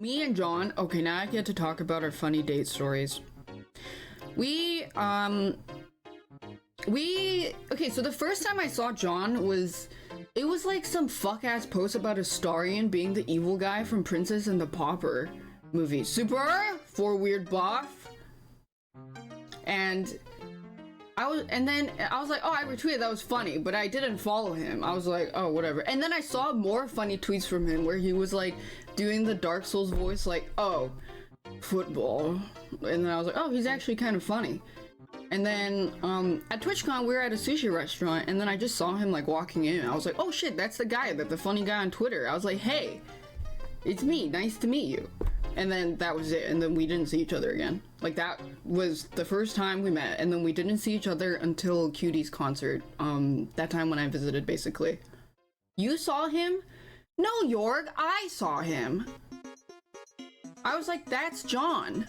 Me and John, okay, now I get to talk about our funny date stories. Okay, so the first time I saw John it was like some fuck-ass post about Astarion being the evil guy from Princess and the Pauper movie. Super! For Weird Buff. And then I was like, oh, I retweeted, that was funny, but I didn't follow him. I was like, oh, whatever. And then I saw more funny tweets from him where he was like doing the Dark Souls voice, like, oh, football. And then I was like, oh, he's actually kind of funny. And then at TwitchCon, we were at a sushi restaurant, and then I just saw him like walking in. I was like, oh shit, that's the funny guy on Twitter. I was like, hey, it's me, nice to meet you. And then that was it, and then we didn't see each other again. Like, that was the first time we met, and then we didn't see each other until Cutie's concert. That time when I visited, basically. You saw him? No, Jorg, I saw him. I was like, that's John.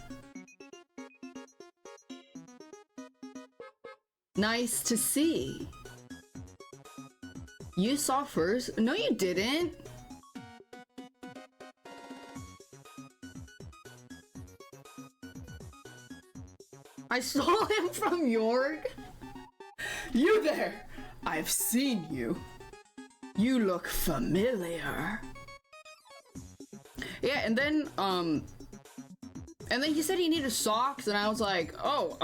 Nice to see. You saw first? No, you didn't. I saw him from York. You there! I've seen you. You look familiar. Yeah, and then he said he needed socks, and I was like, oh,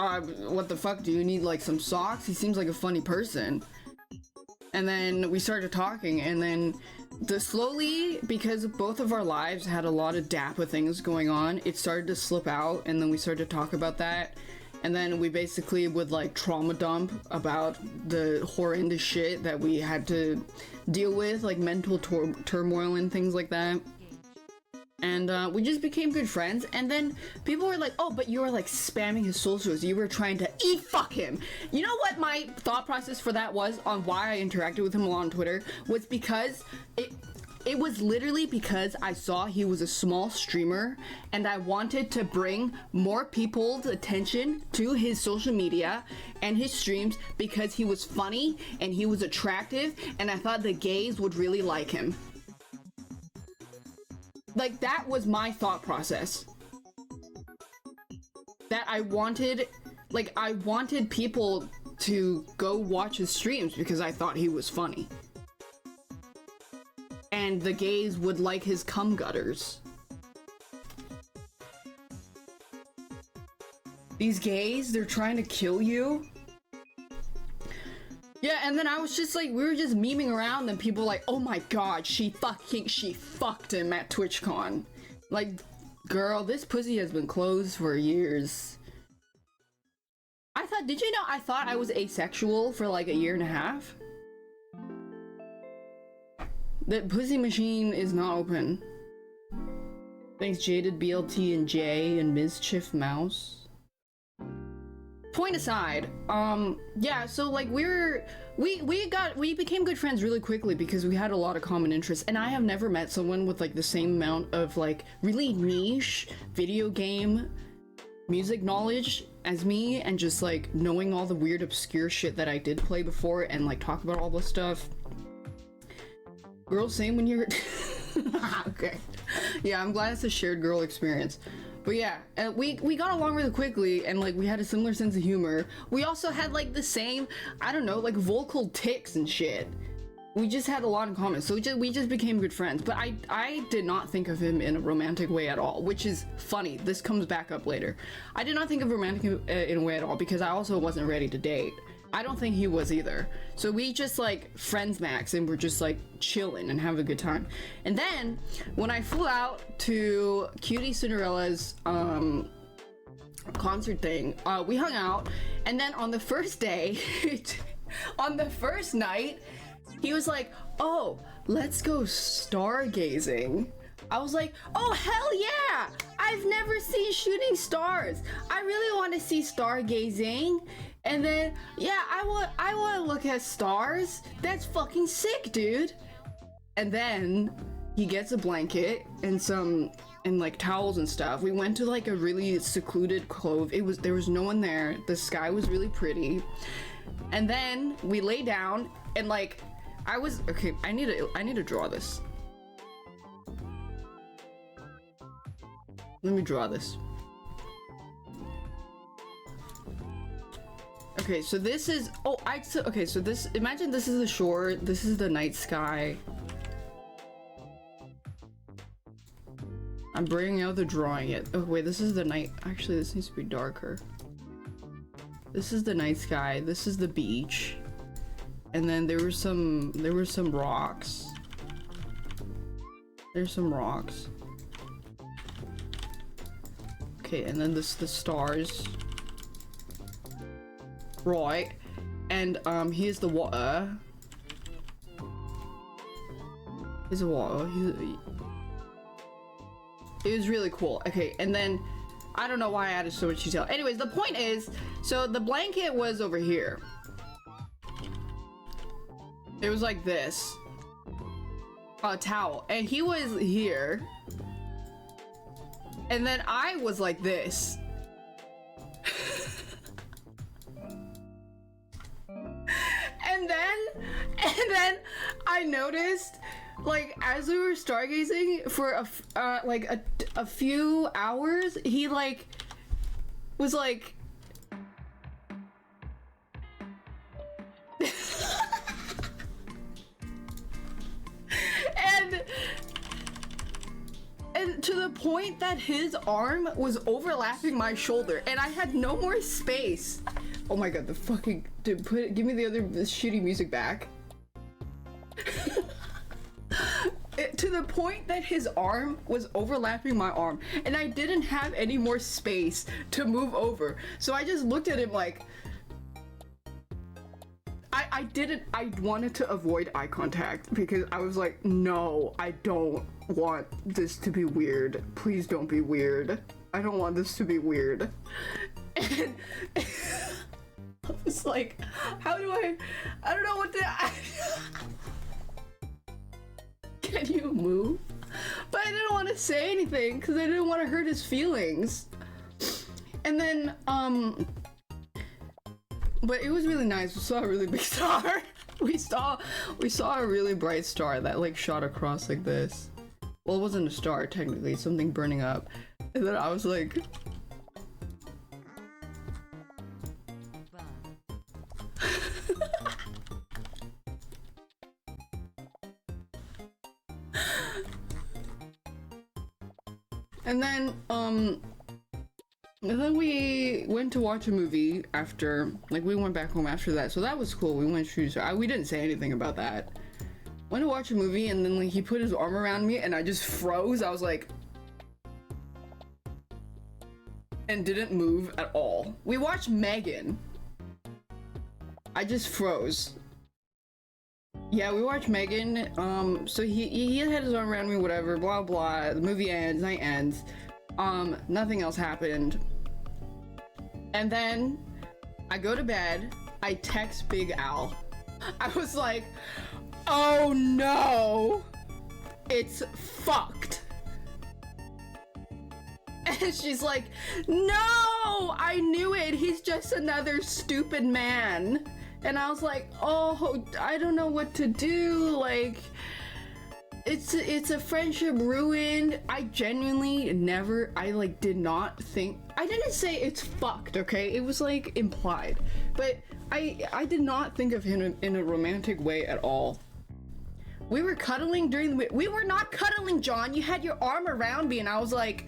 what the fuck, do you need like some socks? He seems like a funny person. And then we started talking, and then slowly, because both of our lives had a lot of Daph things going on, it started to slip out, and then we started to talk about that. And then we basically would like trauma dump about the horrendous shit that we had to deal with, like mental turmoil and things like that. And we just became good friends. And then people were like, oh, but you were like spamming his socials. You were trying to fuck him. You know what my thought process for that was on why I interacted with him a lot on Twitter? Was because it was literally because I saw he was a small streamer and I wanted to bring more people's attention to his social media and his streams because he was funny and he was attractive and I thought the gays would really like him. Like, that was my thought process. That I wanted people to go watch his streams because I thought he was funny. And the gays would like his cum gutters. These gays, they're trying to kill you. Yeah, and then I was just like, we were just memeing around and people were like, oh my god, she fucked him at TwitchCon. Like, girl, this pussy has been closed for years. Did you know I thought I was asexual for like a year and a half? The pussy machine is not open. Thanks Jaded BLT and J and Mischief Mouse. Point aside, yeah, so like we became good friends really quickly because we had a lot of common interests, and I have never met someone with like the same amount of like really niche video game music knowledge as me, and just like knowing all the weird obscure shit that I did play before and like talk about all this stuff. Girl, same when you're okay. Yeah, I'm glad it's a shared girl experience. But yeah, we got along really quickly, and like we had a similar sense of humor. We also had like the same, I don't know, like vocal tics and shit. We just had a lot in common, so we just became good friends. But I did not think of him in a romantic way at all, which is funny. This comes back up later. I did not think of romantic in a way at all because I also wasn't ready to date. I don't think he was either. So we just like friends max and we're just like chilling and having a good time. And then when I flew out to Cutie Cinderella's concert thing, we hung out, and then on the first day, on the first night, he was like, oh, let's go stargazing. I was like, oh hell yeah! I've never seen shooting stars. I really want to see stargazing. And then, yeah, I want to look at stars. That's fucking sick, dude. And then he gets a blanket and like towels and stuff. We went to like a really secluded cove. There was no one there. The sky was really pretty. And then we lay down and like okay, I need to draw this. Let me draw this. Okay, so this is, okay, so this, imagine this is the shore, this is the night sky. I'm bringing out the drawing it. Oh wait, this is the night, actually this needs to be darker. This is the night sky, this is the beach. And then there were some rocks. There's some rocks. Okay, and then the stars. Right, and here's the water. Here's the water. It was really cool. Okay, and then I don't know why I added so much detail. Anyways, the point is, so the blanket was over here. It was like this. A towel, and he was here. And then I was like this. And then I noticed, like, as we were stargazing for a few hours, he like was like and to the point that his arm was overlapping my shoulder and I had no more space. Oh my god, the fucking dude, give me the other shitty music back. To the point that his arm was overlapping my arm and I didn't have any more space to move over. So I just looked at him like I wanted to avoid eye contact because I was like, no, I don't want this to be weird. Please don't be weird. I don't want this to be weird. And I was like, how do I don't know what to can you move? But I didn't want to say anything because I didn't want to hurt his feelings. And then but it was really nice. We saw a really big star. we saw a really bright star that like shot across like this. Well, it wasn't a star technically, something burning up. And then I was like and then we went to watch a movie after, like we went back home after that, so that was cool. We went to, we didn't say anything about that. Went to watch a movie and then like he put his arm around me and I just froze. I was like, and didn't move at all. We watched Megan. I just froze. Yeah, we watched Megan. So he had his arm around me, whatever, blah blah. The movie ends, night ends. Nothing else happened. And then I go to bed. I text Big Al. I was like, oh no, it's fucked. And she's like, no, I knew it. He's just another stupid man. And I was like, oh, I don't know what to do. Like, it's a friendship ruined. I genuinely never, did not think, I didn't say it's fucked, okay? It was like implied. But I did not think of him in a romantic way at all. We were cuddling during the, we were not cuddling, John. You had your arm around me and I was like,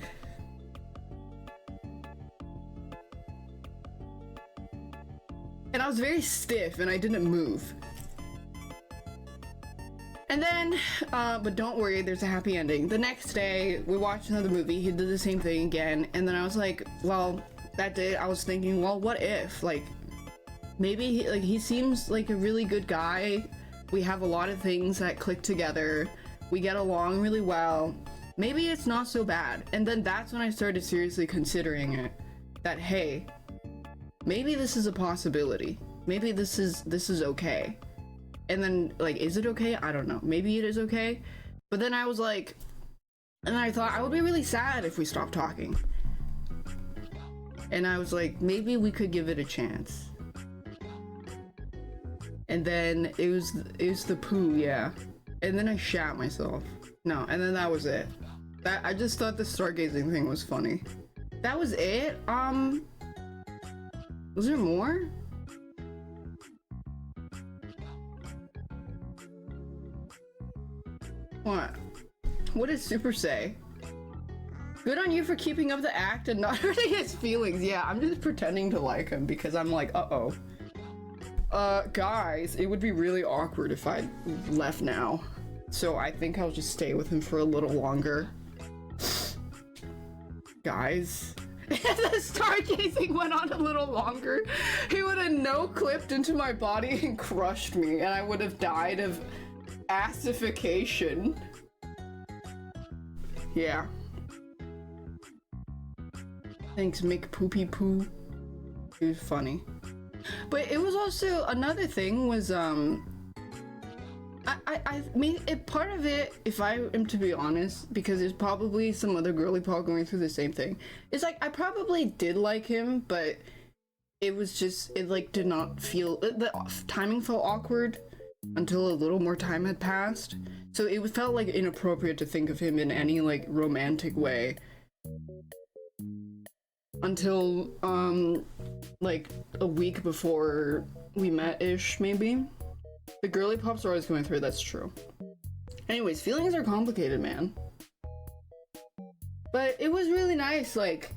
and I was very stiff and I didn't move. And then, but don't worry, there's a happy ending. The next day, we watched another movie. He did the same thing again. And then I was like, well, that day I was thinking, well, what if? Like, maybe he seems like a really good guy. We have a lot of things that click together. We get along really well. Maybe it's not so bad. And then that's when I started seriously considering it. That, hey, maybe this is a possibility. Maybe this is okay. And then, like, is it okay? I don't know. Maybe it is okay. But then I was like, and I thought I would be really sad if we stopped talking. And I was like, maybe we could give it a chance. And then it was the poo, yeah. And then I shat myself. No, and then that was it. That I just thought the stargazing thing was funny. That was it? Was there more? What? What did Super say? Good on you for keeping up the act and not hurting his feelings. Yeah, I'm just pretending to like him because I'm like, uh-oh. Guys, it would be really awkward if I left now. So I think I'll just stay with him for a little longer. Guys. If the stargazing went on a little longer, he would have no-clipped into my body and crushed me, and I would have died of acidification. Yeah. Thanks, Mick Poopy Poo. It was funny. But it was also, another thing was, I mean, part of it, if I am to be honest, because there's probably some other girly pop going through the same thing, it's like, I probably did like him, but it was just, it like did not feel, the timing felt awkward until a little more time had passed. So it felt like inappropriate to think of him in any like romantic way. Until, like a week before we met-ish, maybe. The girly pops are always going through, that's true. Anyways, feelings are complicated, man. But it was really nice, like,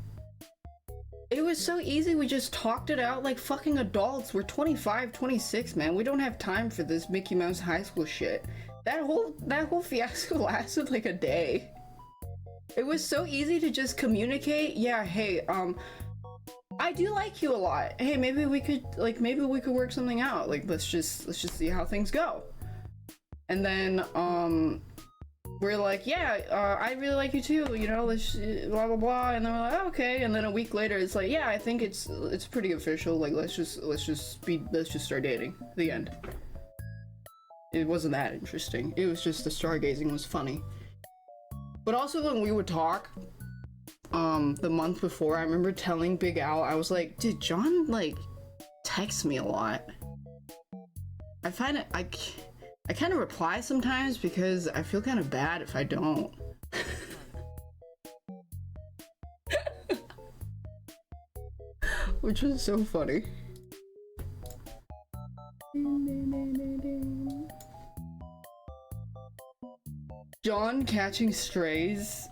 it was so easy, we just talked it out like fucking adults. We're 25, 26, man. We don't have time for this Mickey Mouse high school shit. That whole fiasco lasted like a day. It was so easy to just communicate. Yeah, hey, I do like you a lot. Hey, maybe we could work something out. Like, let's just see how things go. And then, we're like, yeah, I really like you too, you know, let's blah blah blah. And then we're like, oh, okay. And then a week later, it's like, yeah, I think it's pretty official. Like, let's just start dating. The end. It wasn't that interesting. It was just the stargazing was funny. But also when we would talk, the month before, I remember telling Big Al, I was like, dude, John, like, texts me a lot. I find it, I kind of reply sometimes because I feel kind of bad if I don't. Which was so funny. John catching strays.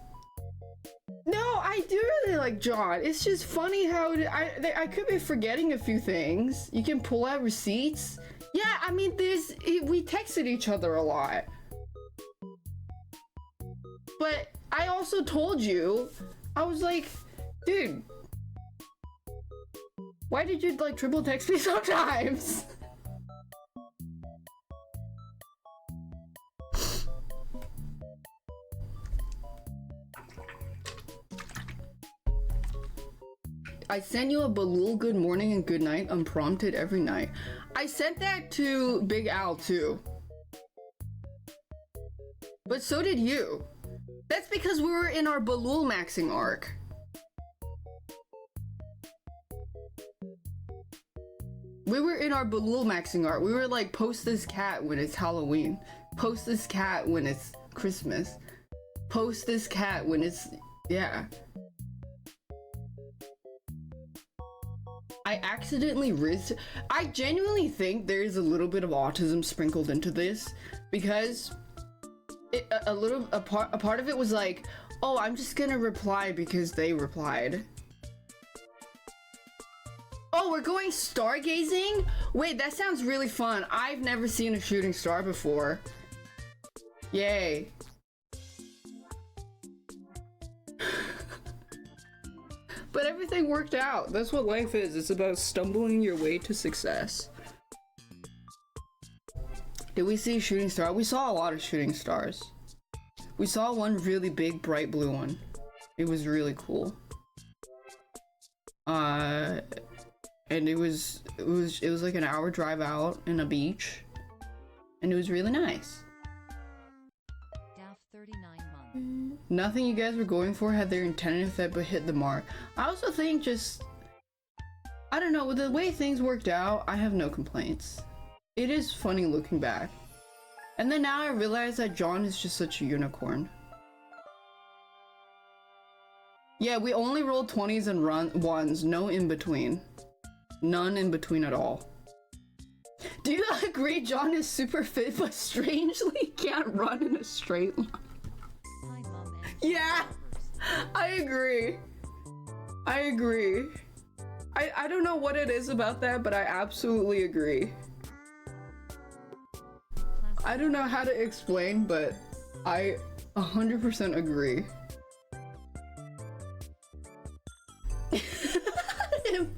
No, I do really like John. It's just funny how I could be forgetting a few things. You can pull out receipts. Yeah, I mean, we texted each other a lot. But I also told you, I was like, dude, why did you like triple text me sometimes? I send you a Balul good morning and good night unprompted every night. I sent that to Big Al too. But so did you. That's because we were in our Balul maxing arc. We were in our Balul maxing arc. We were like, post this cat when it's Halloween. Post this cat when it's Christmas. Post this cat when it's, yeah. I accidentally risked. I genuinely think there's a little bit of autism sprinkled into this because a part of it was like, oh, I'm just gonna reply because they replied. Oh, we're going stargazing? Wait, that sounds really fun. I've never seen a shooting star before. Yay. But everything worked out. That's what life is. It's about stumbling your way to success. Did we see a shooting star? We saw a lot of shooting stars. We saw one really big, bright blue one. It was really cool. And it was like an hour drive out in a beach. And it was really nice. Daph 39 months. Nothing you guys were going for had their intended effect but hit the mark. I also think just, I don't know, with the way things worked out, I have no complaints. It is funny looking back. And then now I realize that John is just such a unicorn. Yeah, we only rolled 20s and ones, no in between. None in between at all. Do you agree John is super fit but strangely can't run in a straight line? Hi, Mom and Yeah, I agree. I agree. I don't know what it is about that, but I absolutely agree. I don't know how to explain, but I 100% agree. Him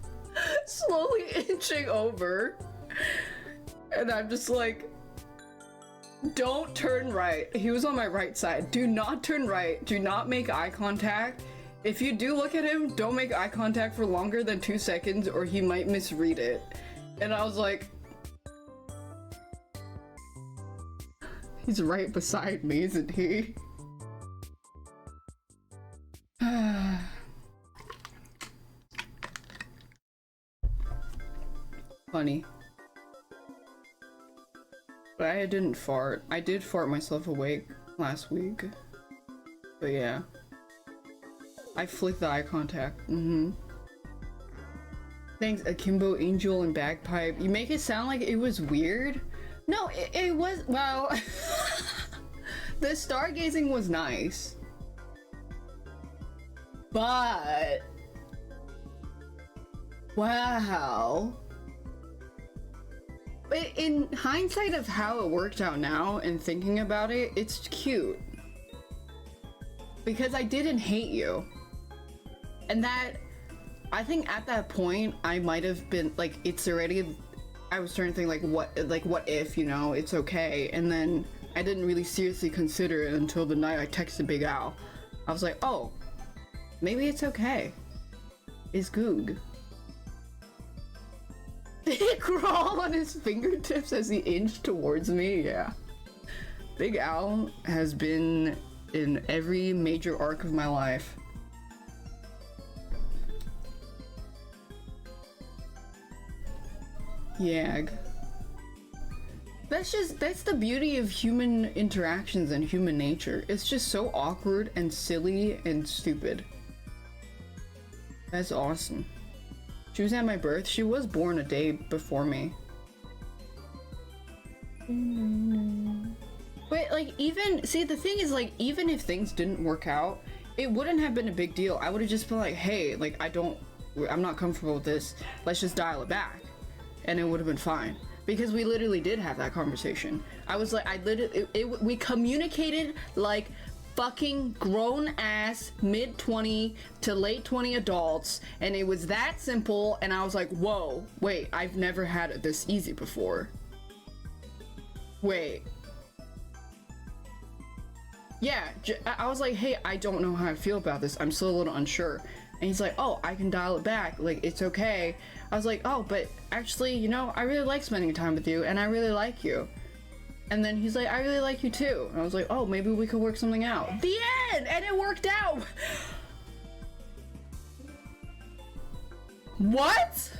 slowly inching over, and I'm just like, don't turn right. He was on my right side. Do not turn right. Do not make eye contact. If you do look at him, don't make eye contact for longer than 2 seconds or he might misread it. And I was like, he's right beside me, isn't he? Funny. But I didn't fart. I did fart myself awake last week. But yeah. I flicked the eye contact. Thanks, Akimbo, Angel, and Bagpipe. You make it sound like it was weird. No, it was, well... The stargazing was nice. But... Wow. In hindsight of how it worked out now and thinking about it, it's cute. Because I didn't hate you. And that, I think at that point, I might have been, like, it's already, I was starting to think, what if, you know, it's okay. And then I didn't really seriously consider it until the night I texted Big Al. I was like, oh, maybe it's okay. It's Goog. Did he crawl on his fingertips as he inched towards me? Yeah. Big Al has been in every major arc of my life. Yag. That's the beauty of human interactions and human nature. It's just so awkward and silly and stupid. That's awesome. She was at my birth. She was born a day before me. But like, even, see, the thing is, like, even if things didn't work out, it wouldn't have been a big deal. I would have just been like, hey, like, I'm not comfortable with this. Let's just dial it back. And it would have been fine. Because we literally did have that conversation. I was like, we communicated like fucking grown-ass mid-20 to late-20 adults, and it was that simple, and I was like, whoa, wait, I've never had it this easy before. Wait. Yeah, I was like, hey, I don't know how I feel about this. I'm still a little unsure. And he's like, oh, I can dial it back. Like, it's okay. I was like, oh, but actually, you know, I really like spending time with you, and I really like you. And then he's like, I really like you too. And I was like, oh, maybe we could work something out. The end! And it worked out! What?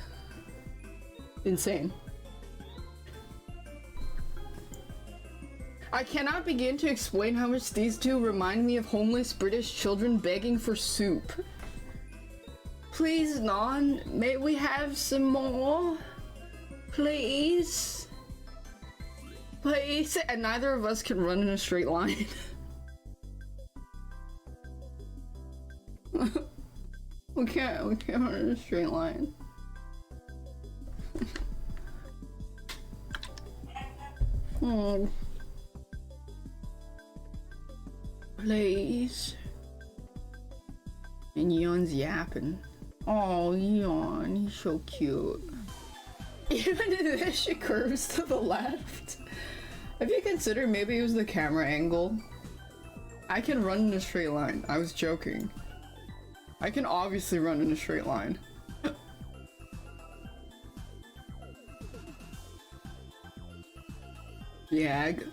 Insane. I cannot begin to explain how much these two remind me of homeless British children begging for soup. Please, Non, may we have some more? Please? Please? And neither of us can run in a straight line. we can't run in a straight line. Oh. Please. And Yon's yapping. Oh, Yon, he's so cute. Even in this, she curves to the left. Have you considered maybe it was the camera angle? I can run in a straight line. I was joking. I can obviously run in a straight line. Yag.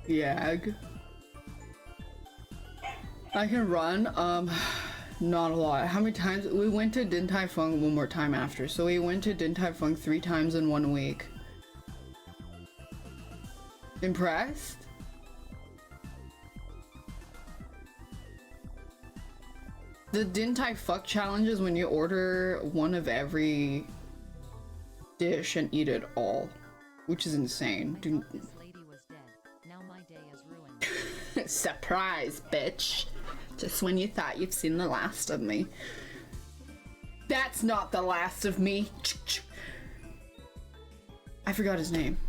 Yag. I can run, not a lot. How many times? We went to Din Tai Fung one more time after, so we went to Din Tai Fung 3 times in 1 week. Impressed? The didn't I fuck challenge is when you order one of every dish and eat it all, which is insane. I thought this lady was dead. Now my day is ruined. Surprise, bitch. Just when you thought you've seen the last of me. That's not the last of me. I forgot his name.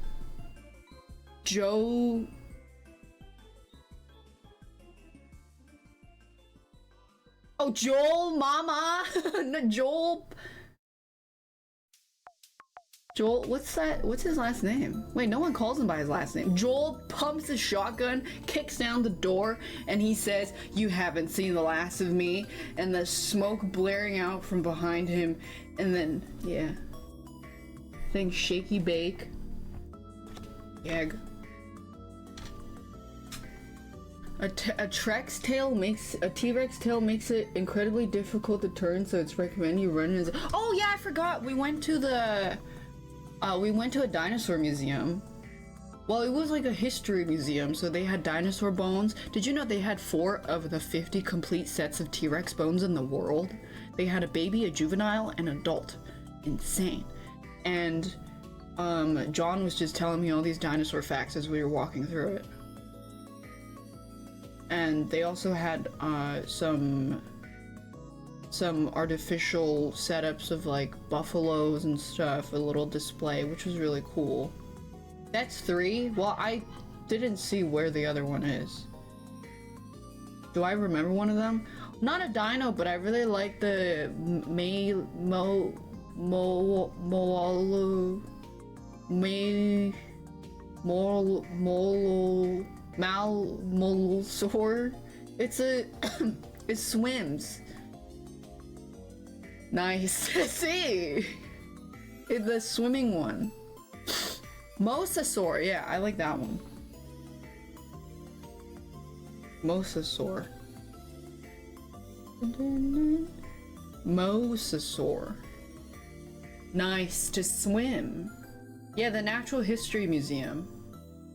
Joe... Oh, Joel, mama! No, Joel... Joel, what's his last name? Wait, no one calls him by his last name. Joel pumps his shotgun, kicks down the door, and he says, "You haven't seen the last of me," and the smoke blaring out from behind him, and then, yeah. Thing shaky bake. Egg. A T-Rex tail makes it incredibly difficult to turn, so it's recommended you run in. Oh yeah, I forgot. We went to a dinosaur museum. Well, it was like a history museum, so they had dinosaur bones. Did you know they had 4 of the 50 complete sets of T-Rex bones in the world? They had a baby, a juvenile, and an adult. Insane. And John was just telling me all these dinosaur facts as we were walking through it. And they also had some artificial setups of like buffaloes and stuff, a little display, which was really cool. That's 3. Well, I didn't see where the other one is. Do I remember one of them? Not a dino, but I really like the Malmosaur. It's a it swims. Nice. See, it's the swimming one. Mosasaur. Yeah, I like that one. Mosasaur. Mosasaur. Nice to swim. Yeah, the Natural History Museum.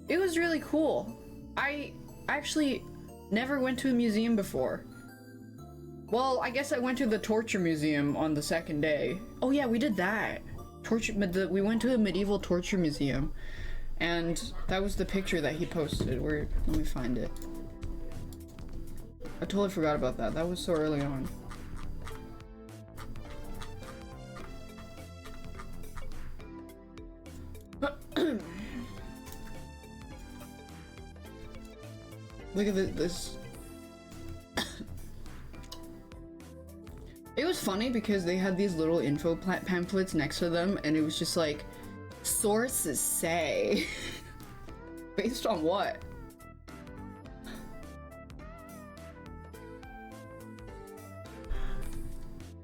It was really cool. I actually never went to a museum before. Well, I guess I went to the Torture Museum on the second day. Oh yeah, we did that. We went to a medieval torture museum, and that was the picture that he posted. Let me find it. I totally forgot about that. That was so early on. Look at this. It was funny because they had these little info pamphlets next to them, and it was just like, sources say. Based on what?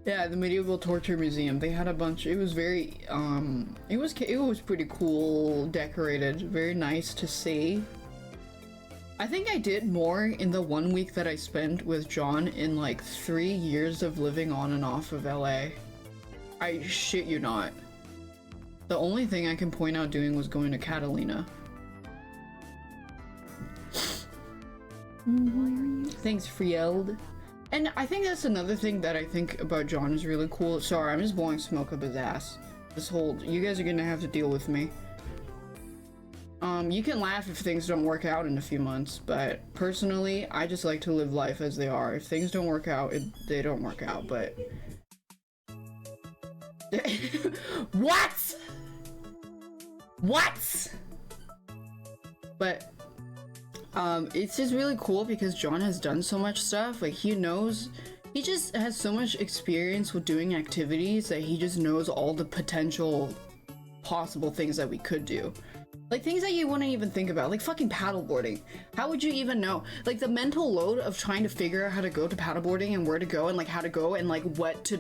Yeah, the Medieval Torture Museum. They had a bunch. It was very, it was pretty cool, decorated, very nice to see. I think I did more in the 1 week that I spent with John in like 3 years of living on and off of LA. I shit you not. The only thing I can point out doing was going to Catalina. Thanks, Frield. And I think that's another thing that I think about John is really cool. Sorry, I'm just blowing smoke up his ass. You guys are gonna have to deal with me. You can laugh if things don't work out in a few months, but personally, I just like to live life as they are. If things don't work out, they don't work out, but... What? What? But, it's just really cool because John has done so much stuff. Like, he just has so much experience with doing activities that he just knows all the potential possible things that we could do. Like, things that you wouldn't even think about, like fucking paddleboarding. How would you even know? Like, the mental load of trying to figure out how to go to paddleboarding and where to go and like how to go and like what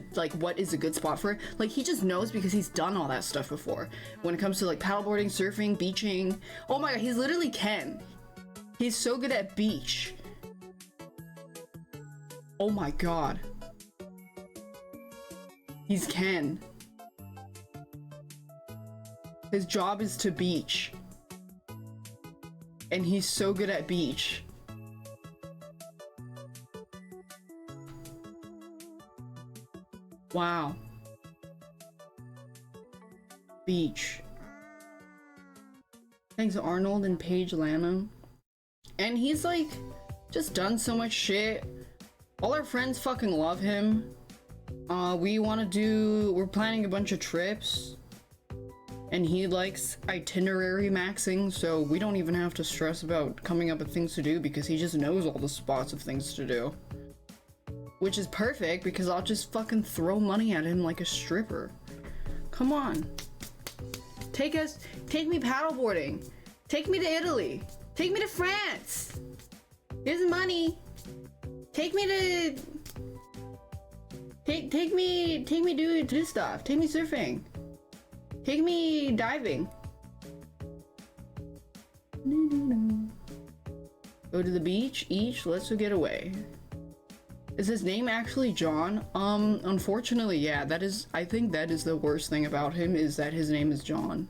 is a good spot for it. Like, he just knows because he's done all that stuff before. When it comes to like paddleboarding, surfing, beaching. Oh my god, he's literally Ken. He's so good at beach. Oh my god. He's Ken. His job is to beach. And he's so good at beach. Wow. Beach. Thanks Arnold and Paige Lanham. And he's like just done so much shit. All our friends fucking love him. We're planning a bunch of trips. And he likes itinerary maxing, so we don't even have to stress about coming up with things to do because he just knows all the spots of things to do. Which is perfect because I'll just fucking throw money at him like a stripper. Come on. Take me paddleboarding. Take me to Italy. Take me to France. Here's money. Take me do stuff. Take me surfing. Take me diving. Go to the beach, each, let's get away. Is his name actually John? Unfortunately, yeah, I think that is the worst thing about him, is that his name is John.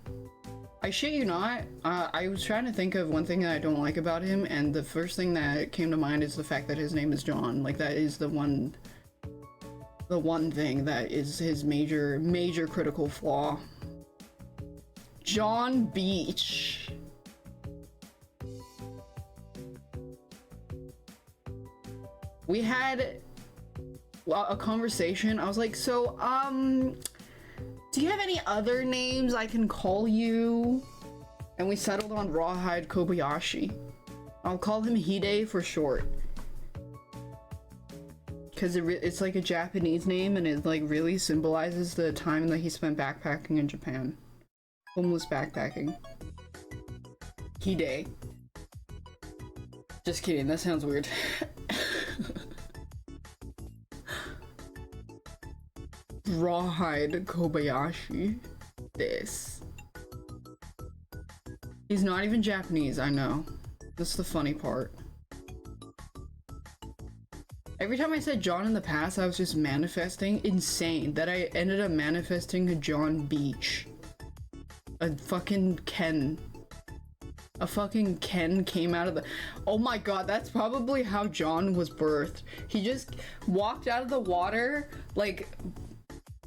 I shit you not, I was trying to think of one thing that I don't like about him, and the first thing that came to mind is the fact that his name is John. Like, that is the one thing that is his major critical flaw. John Beach. We had a conversation. I was like, so, do you have any other names I can call you? And we settled on Rawhide Kobayashi. I'll call him Hide for short. Because it's like a Japanese name, and it like really symbolizes the time that he spent backpacking in Japan. Homeless backpacking. Hide. Just kidding, that sounds weird. Rawhide Kobayashi. This. He's not even Japanese, I know. That's the funny part. Every time I said John in the past, I was just manifesting. Insane that I ended up manifesting a John Beach. A fucking Ken. A fucking Ken came out of the— oh my god, that's probably how John was birthed. He just walked out of the water, like,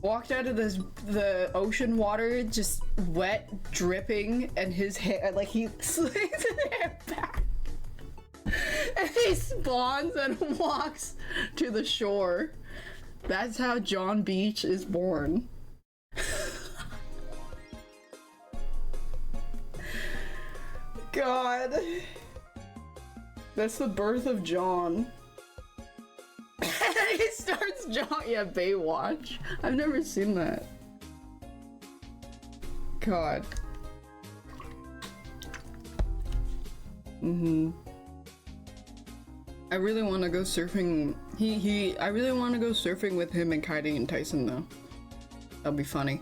walked out of the ocean water, just wet, dripping, and his hair, like, he slicks his hair back. And he spawns and walks to the shore. That's how John Beach is born. God. That's the birth of John. He starts John— yeah, Baywatch. I've never seen that. God. I really want to go surfing. I really want to go surfing with him and kiting and Tyson though. That'll be funny.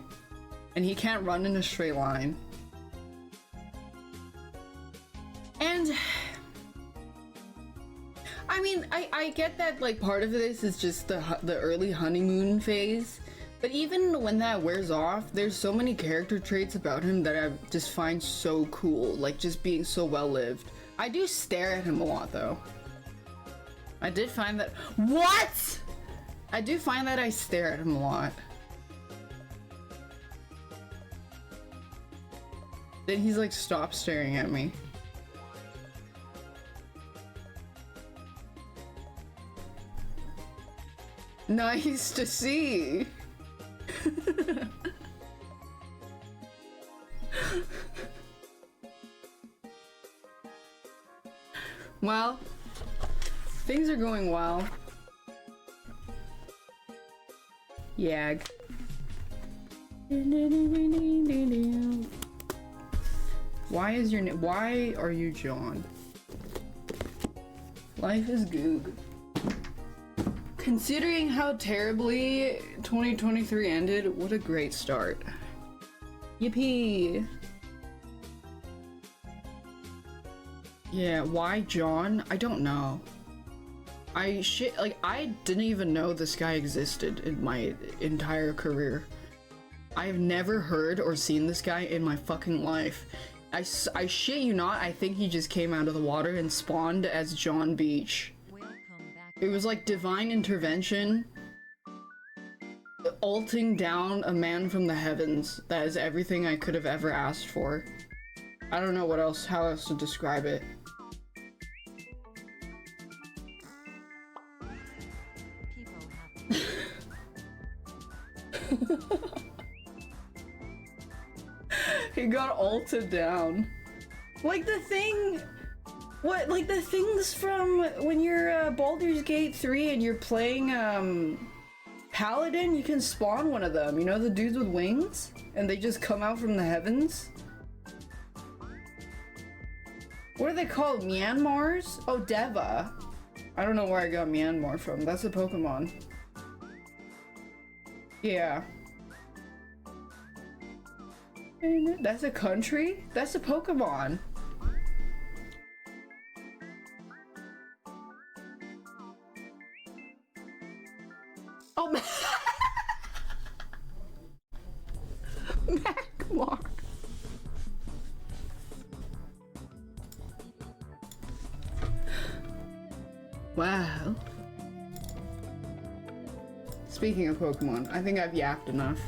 And he can't run in a straight line. And I mean, I get that like part of this is just the early honeymoon phase, but even when that wears off, there's so many character traits about him that I just find so cool, like just being so well lived. I do stare at him a lot though. I did find that— what? I do find that I stare at him a lot. Then he's like, stop staring at me. Nice to see. Well, things are going well. Yag. Why are you John? Life is goog. Considering how terribly 2023 ended, what a great start. Yippee! Yeah, why John? I don't know. I didn't even know this guy existed in my entire career. I've never heard or seen this guy in my fucking life. I shit you not, I think he just came out of the water and spawned as John Beach. It was like divine intervention. ulting down a man from the heavens. That is everything I could have ever asked for. I don't know what else, how else to describe it. People have He got ulted down. Like the thing... What, like the things from when you're Baldur's Gate 3 and you're playing Paladin, you can spawn one of them. You know, the dudes with wings? And they just come out from the heavens? What are they called? Myanmars? Oh, Deva. I don't know where I got Myanmar from. That's a Pokemon. Yeah. That's a country? That's a Pokemon. Oh, Magmar. Wow. Speaking of Pokemon, I think I've yapped enough.